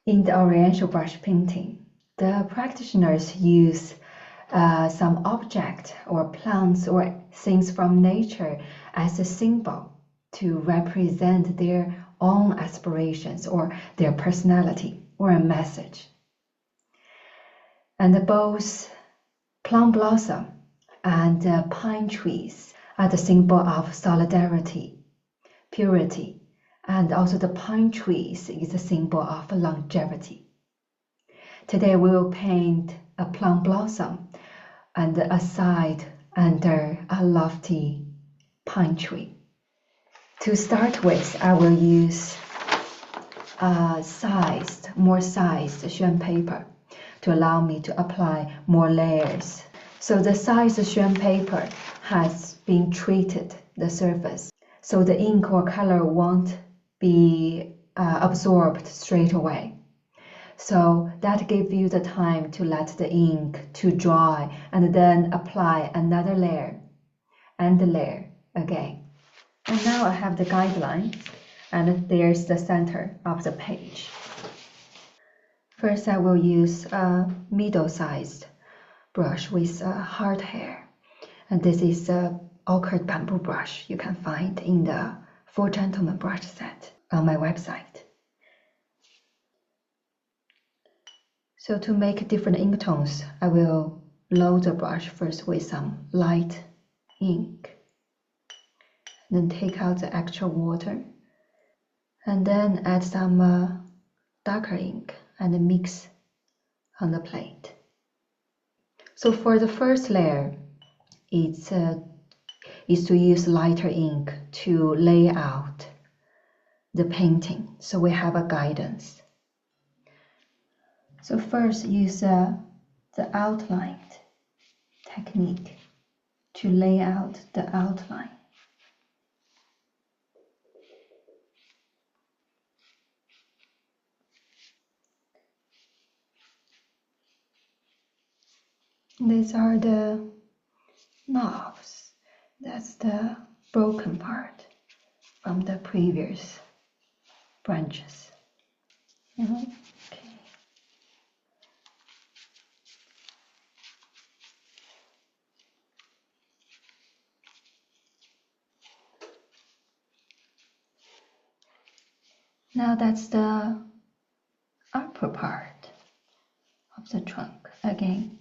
In the oriental brush painting, the practitioners use some object or plants or things from nature as a symbol to represent their own aspirations or their personality or a message. And both plum blossom and pine trees are the symbol of solidarity, purity, and also the pine trees is a symbol of longevity. Today we will paint a plum blossom and a side under a lofty pine tree. To start with, I will use more sized Xuan paper to allow me to apply more layers. So the sized Xuan paper has been treated the surface, so the ink or color won't be absorbed straight away. So that gives you the time to let the ink to dry and then apply another layer and the layer again. And now I have the guidelines and there's the center of the page. First I will use a middle-sized brush with a hard hair. And this is a ochre bamboo brush you can find in the 4 Gentlemen brush set on my website. So to make different ink tones, I will load the brush first with some light ink, then take out the extra water, and then add some darker ink and mix on the plate. So for the first layer, is to use lighter ink to lay out the painting, so we have a guidance. So first use the outline technique to lay out the outline. These are the knobs. That's the broken part from the previous branches. Okay. Now that's the upper part of the trunk. Again,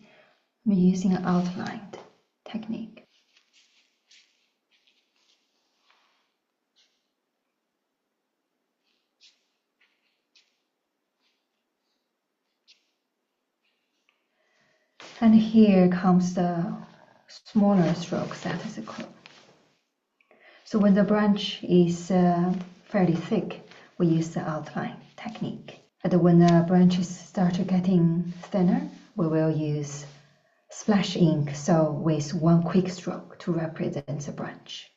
I'm using an outlined technique. And here comes the smaller strokes that is occur. So when the branch is fairly thick, we use the outline technique. And when the branches start getting thinner, we will use splash ink, so with one quick stroke to represent the branch.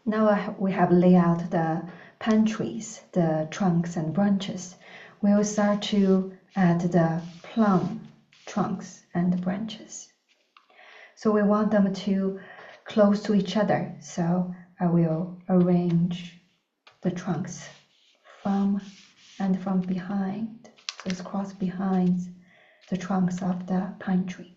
Now we have laid out the pine trees, the trunks and branches. We will start to add the plum trunks and branches. So we want them to close to each other. So I will arrange the trunks from behind. So it's crossed behind the trunks of the pine tree.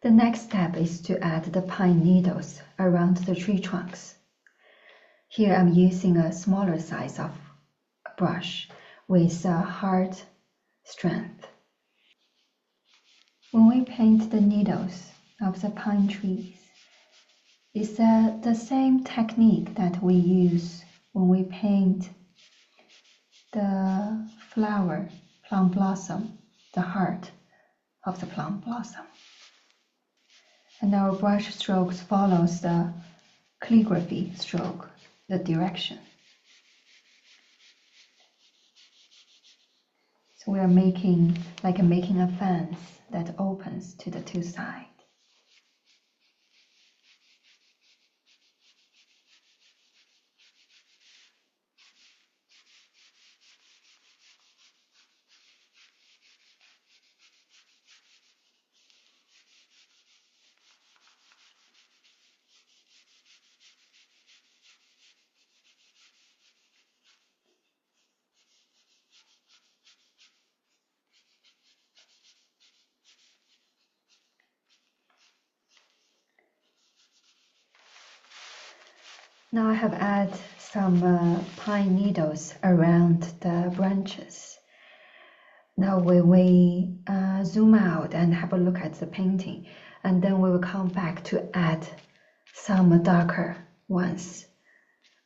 The next step is to add the pine needles around the tree trunks. Here I'm using a smaller size of brush with a hard strength. When we paint the needles of the pine trees, it's the same technique that we use when we paint the flower, plum blossom, the heart of the plum blossom. And our brush strokes follows the calligraphy stroke, the direction. So we are making a fence that opens to the two sides. Now I have added some pine needles around the branches. Now we zoom out and have a look at the painting, and then we will come back to add some darker ones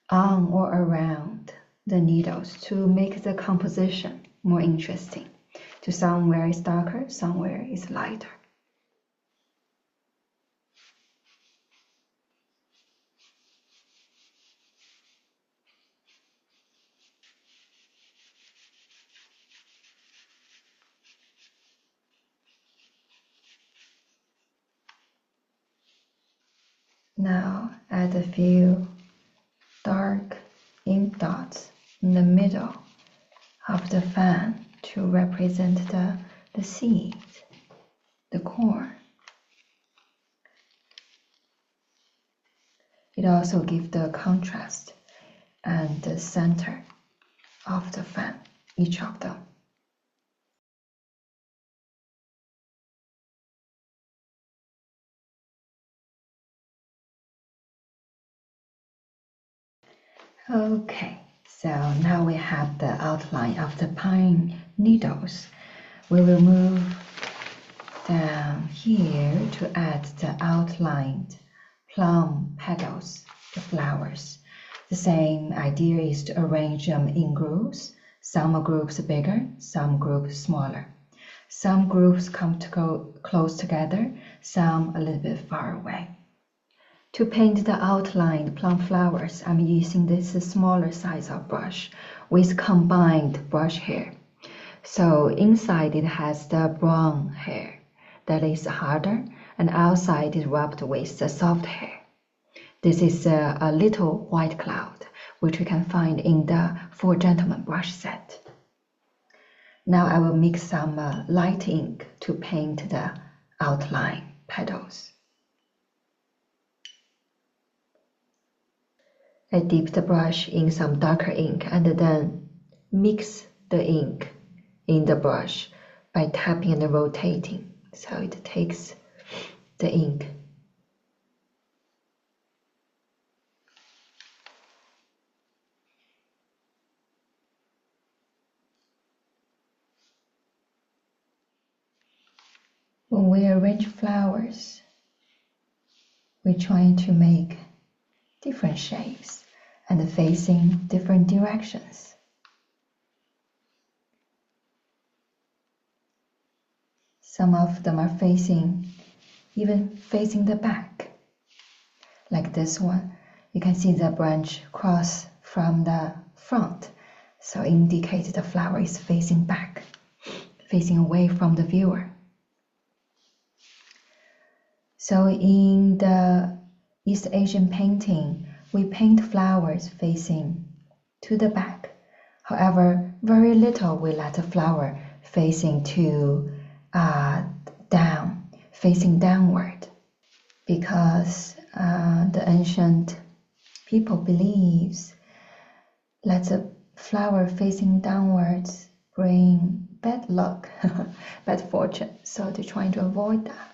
on or around the needles to make the composition more interesting. To somewhere is darker, somewhere is lighter. Now add a few dark ink dots in the middle of the fan to represent the seed, the corn. It also gives the contrast and the center of the fan, each of them. Okay, so now we have the outline of the pine needles. We will move down here to add the outlined plum petals, the flowers. The same idea is to arrange them in groups. Some groups bigger, some groups smaller. Some groups come to go close together, some a little bit far away. To paint the outlined plum flowers, I'm using this smaller size of brush with combined brush hair. So inside it has the brown hair that is harder, and outside is rubbed with the soft hair. This is a little white cloud, which we can find in the 4 Gentlemen brush set. Now I will mix some light ink to paint the outline petals. I dip the brush in some darker ink and then mix the ink in the brush by tapping and rotating, so it takes the ink. When we arrange flowers, we try to make different shapes and facing different directions. Some of them are even facing the back. Like this one, you can see the branch cross from the front, so indicate the flower is facing back, facing away from the viewer. So in the East Asian painting, we paint flowers facing to the back. However, very little we let the flower facing facing downward, because the ancient people believes let the flower facing downwards bring bad luck, bad fortune. So they're trying to avoid that.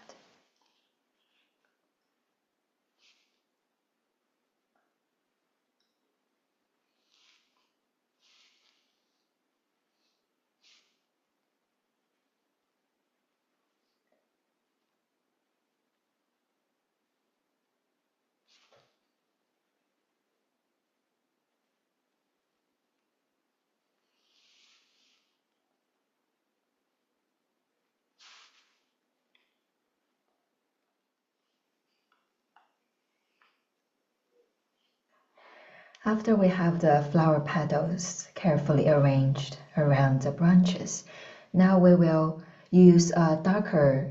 After we have the flower petals carefully arranged around the branches, now we will use a darker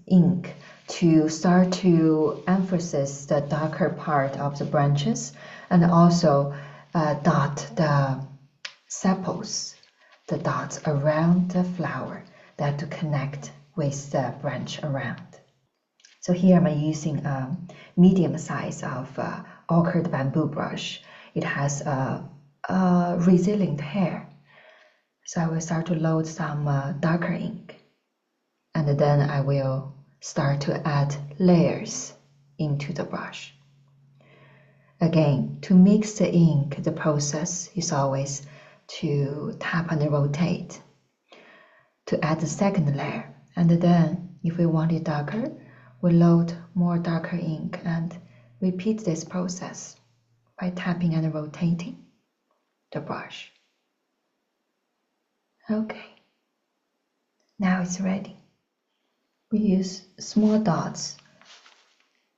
ink to start to emphasize the darker part of the branches, and also dot the sepals, the dots around the flower that to connect with the branch around. So here I'm using a medium size of ochred bamboo brush. It has a resilient hair. So I will start to load some darker ink, and then I will start to add layers into the brush. Again, to mix the ink, the process is always to tap and rotate to add the second layer, and then if we want it darker, we load more darker ink and repeat this process by tapping and rotating the brush. Okay, now it's ready. We use small dots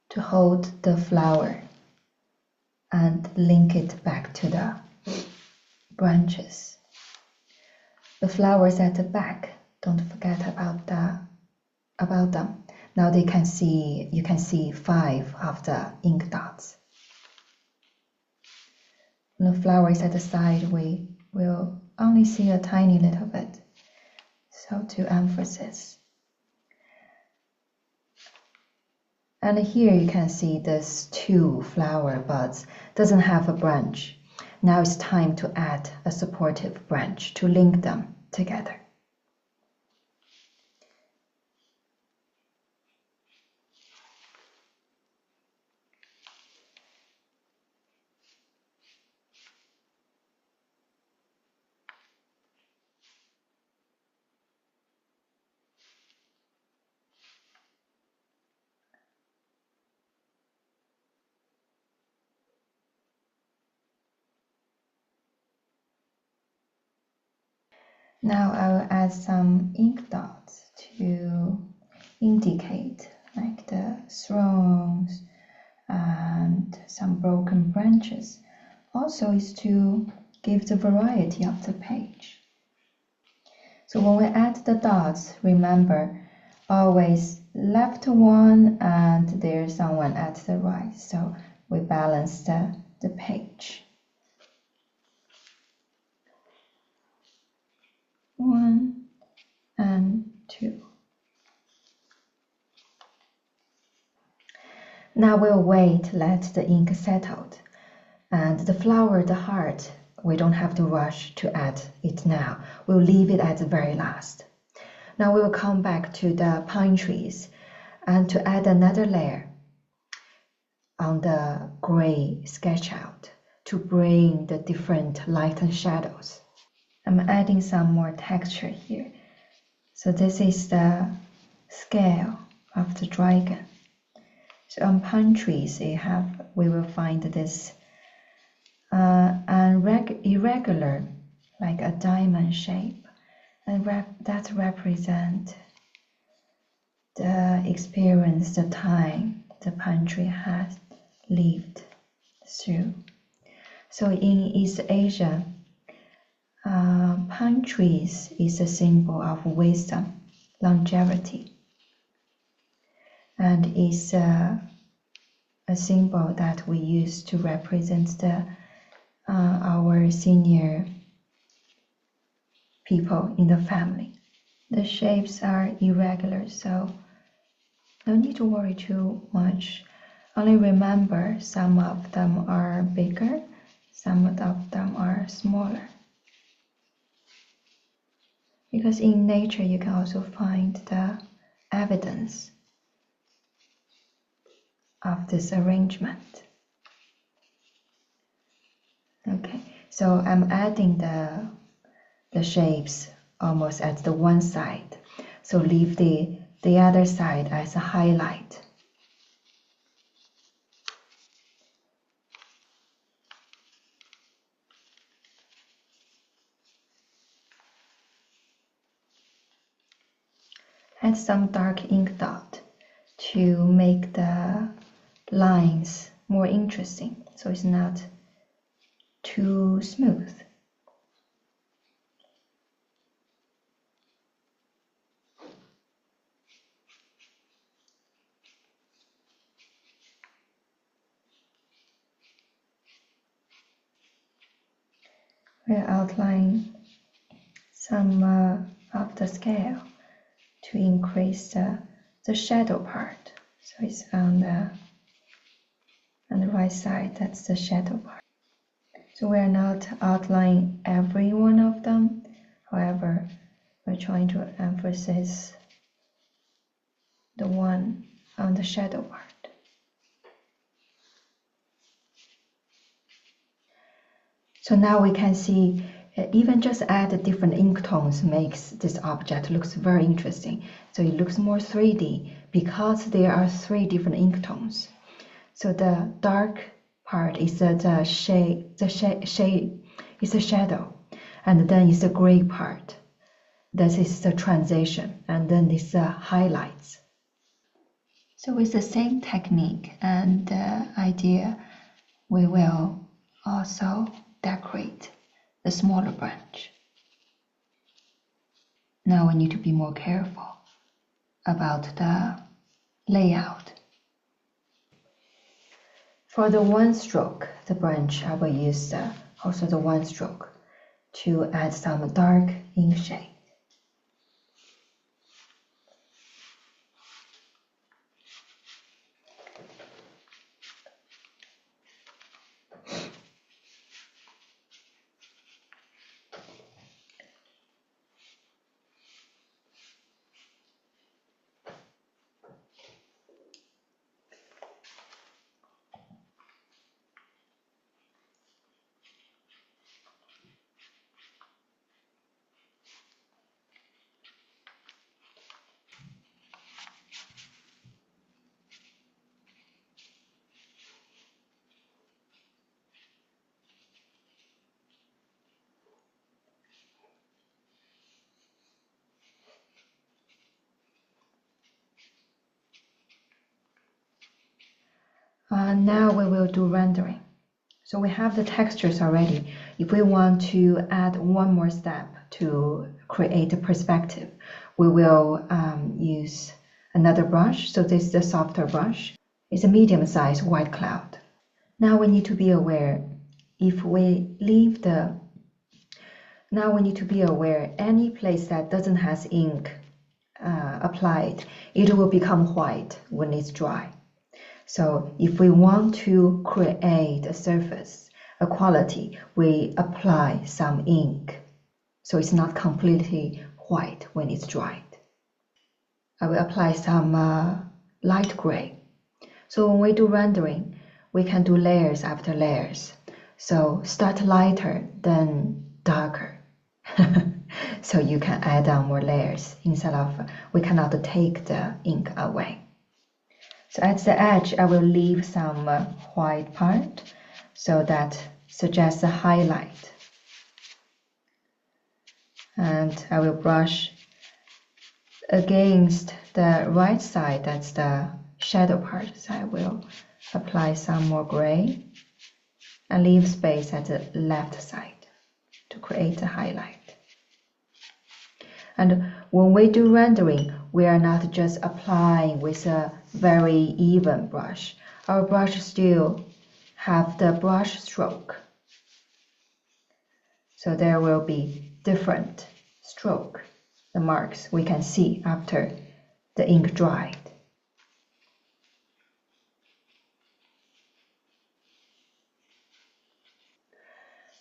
to hold the flower and link it back to the branches. The flowers at the back, don't forget about them. Now you can see 5 of the ink dots. The flowers at the side, we will only see a tiny little bit, so to emphasize. And here you can see this 2 flower buds doesn't have a branch. Now it's time to add a supportive branch to link them together. Now I will add some ink dots to indicate like the thorns and some broken branches. Also is to give the variety of the page. So when we add the dots, remember always left one and there's someone at the right. So we balance the page. 1 and 2. Now we'll wait, let the ink settled. And the flower, the heart, we don't have to rush to add it now. We'll leave it at the very last. Now we will come back to the pine trees and to add another layer on the gray sketch out to bring the different light and shadows. I'm adding some more texture here. So this is the scale of the dragon. So on palm trees, we will find this irregular, like a diamond shape, and that represent the experience, the time the palm tree has lived through. So in East Asia, palm trees is a symbol of wisdom, longevity, and is a symbol that we use to represent our senior people in the family. The shapes are irregular, so no need to worry too much. Only remember some of them are bigger, some of them are smaller. Because in nature you can also find the evidence of this arrangement. Okay, so I'm adding the shapes almost at the one side. So leave the other side as a highlight. Add some dark ink dot to make the lines more interesting, so it's not too smooth. We'll outline some of the scale to increase the shadow part. So it's on the right side, that's the shadow part. So we are not outlining every one of them. However, we're trying to emphasize the one on the shadow part. So now we can see even just add different ink tones makes this object looks very interesting. So it looks more 3D because there are 3 different ink tones. So the dark part is the shade is the shadow, and then is the gray part. That is the transition, and then it's the highlights. So with the same technique and idea, we will also decorate the smaller branch. Now we need to be more careful about the layout. For the one stroke, the branch, I will use also the one stroke to add some dark ink shade. Now we will do rendering. So we have the textures already. If we want to add one more step to create a perspective, we will use another brush. So this is the softer brush. It's a medium-sized white cloud. Now we need to be aware, if we leave the... Now we need to be aware, any place that doesn't have ink applied, it will become white when it's dry. So if we want to create a surface, a quality, we apply some ink. So it's not completely white when it's dried. I will apply some light gray. So when we do rendering, we can do layers after layers. So start lighter, then darker. So you can add on more layers instead of, we cannot take the ink away. So at the edge, I will leave some white part, so that suggests a highlight. And I will brush against the right side, that's the shadow part. So I will apply some more gray and leave space at the left side to create a highlight. And when we do rendering, we are not just applying with a very even brush. Our brush still have the brush stroke. So there will be different stroke, the marks we can see after the ink dried.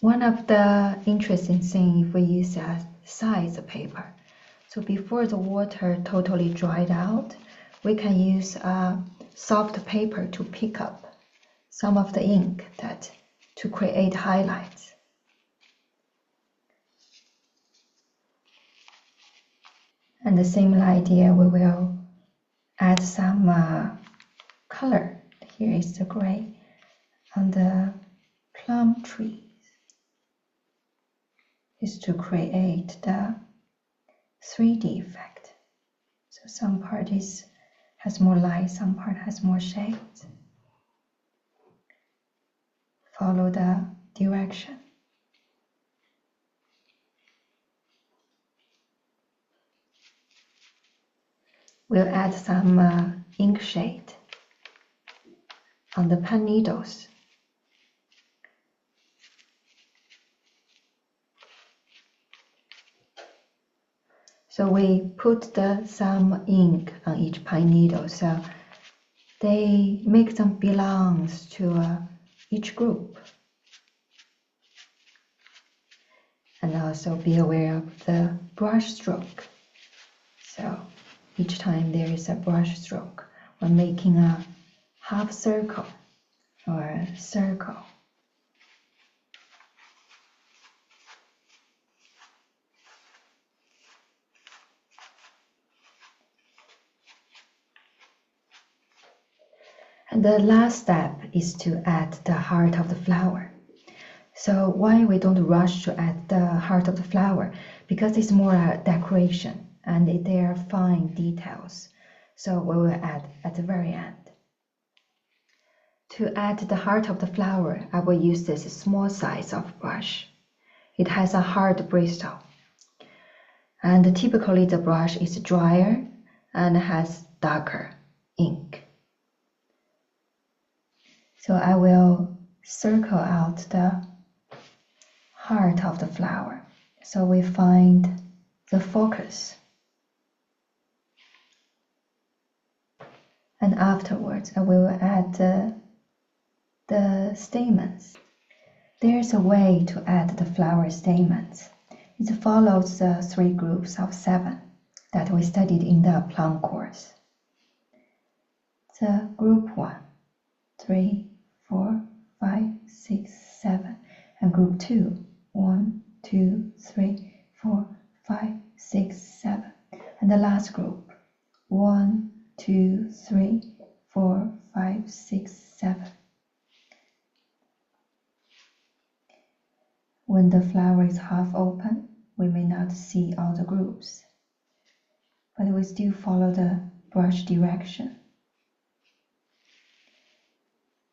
One of the interesting things if we use a size paper. So before the water totally dried out, we can use a soft paper to pick up some of the ink to create highlights. And the same idea, we will add some color. Here is the gray on the plum tree. Is to create the 3D effect. So some part has more light, some part has more shades. Follow the direction. We'll add some ink shade on the pen needles. So we put some ink on each pine needle, so they make them belongs to each group. And also be aware of the brush stroke. So each time there is a brush stroke when making a half circle or a circle. And the last step is to add the heart of the flower. So why we don't rush to add the heart of the flower? Because it's more a decoration and they are fine details. So we will add at the very end. To add the heart of the flower, I will use this small size of brush. It has a hard bristle. And typically the brush is drier and has darker ink. So I will circle out the heart of the flower. So we find the focus. And afterwards, I will add the stamens. There's a way to add the flower stamens. It follows the 3 groups of 7 that we studied in the Plum course. The group 1, 3, 4, 5, 6, 7, and group 2, 1, 2, 3, 4, 5, 6, 7, and the last group, 1, 2, 3, 4, 5, 6, 7. When the flower is half open, we may not see all the groups, but we still follow the brush direction.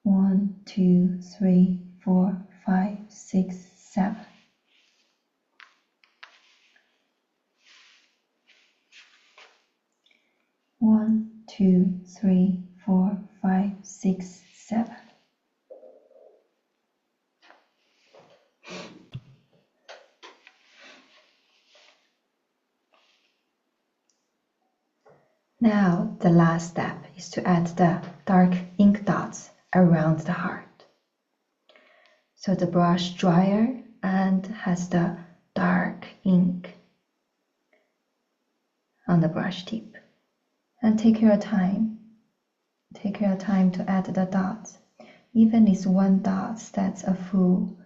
1, 2, 3, 4, 5, 6, 7. One, 2, 3, 4, 5, 6, 7. Now the last step is to add the dark ink dots around the heart. So the brush drier and has the dark ink on the brush tip. And take your time. Take your time to add the dots. Even if 1 dot, that's a full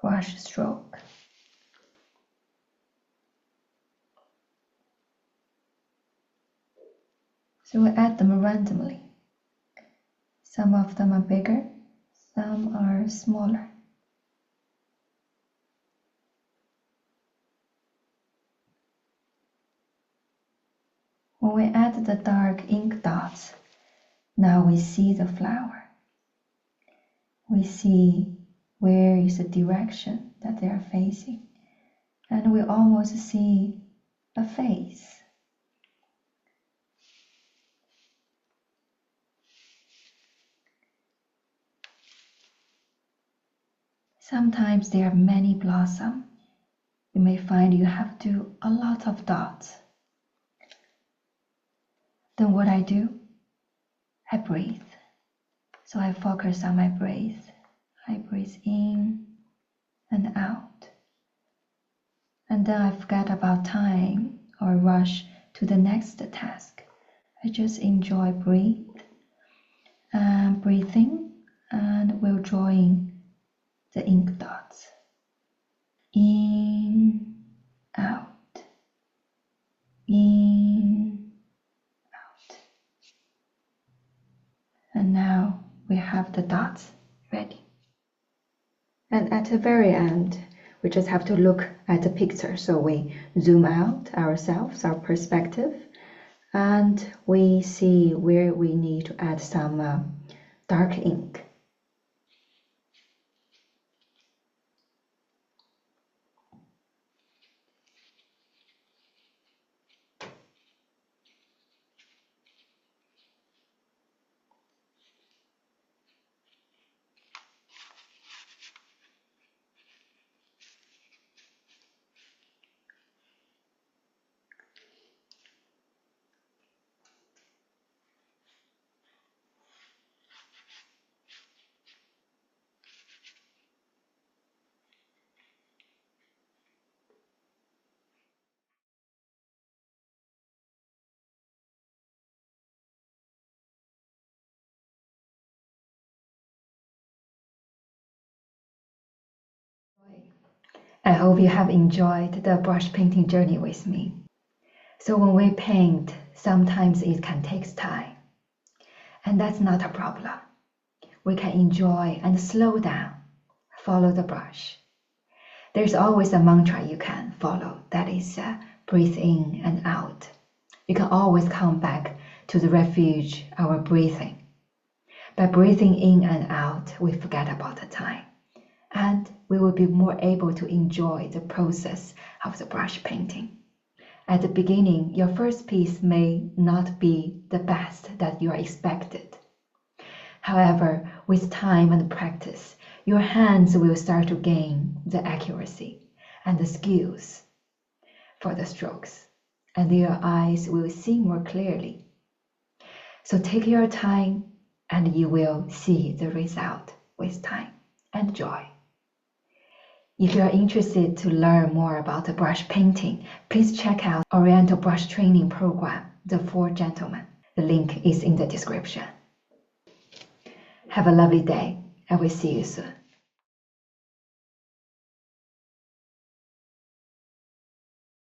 brush stroke. So we add them randomly. Some of them are bigger, some are smaller. When we add the dark ink dots, now we see the flower. We see where is the direction that they are facing, and we almost see a face. Sometimes there are many blossoms. You may find you have to do a lot of dots. Then what I do? I breathe. So I focus on my breath. I breathe in and out. And then I forget about time or rush to the next task. I just enjoy breathing and will drawing the ink dots. In, out, in, out. And now we have the dots ready. And at the very end, we just have to look at the picture. So we zoom out ourselves, our perspective, and we see where we need to add some dark ink. I hope you have enjoyed the brush painting journey with me. So when we paint, sometimes it can take time. And that's not a problem. We can enjoy and slow down, follow the brush. There's always a mantra you can follow, that is breathe in and out. You can always come back to the refuge, our breathing. By breathing in and out, we forget about the time. And we will be more able to enjoy the process of the brush painting. At the beginning, your first piece may not be the best that you are expected. However, with time and practice, your hands will start to gain the accuracy and the skills for the strokes, and your eyes will see more clearly. So take your time, and you will see the result with time and joy. If you are interested to learn more about the brush painting, please check out Oriental Brush Training Program, The Four Gentlemen. The link is in the description. Have a lovely day. I will see you soon.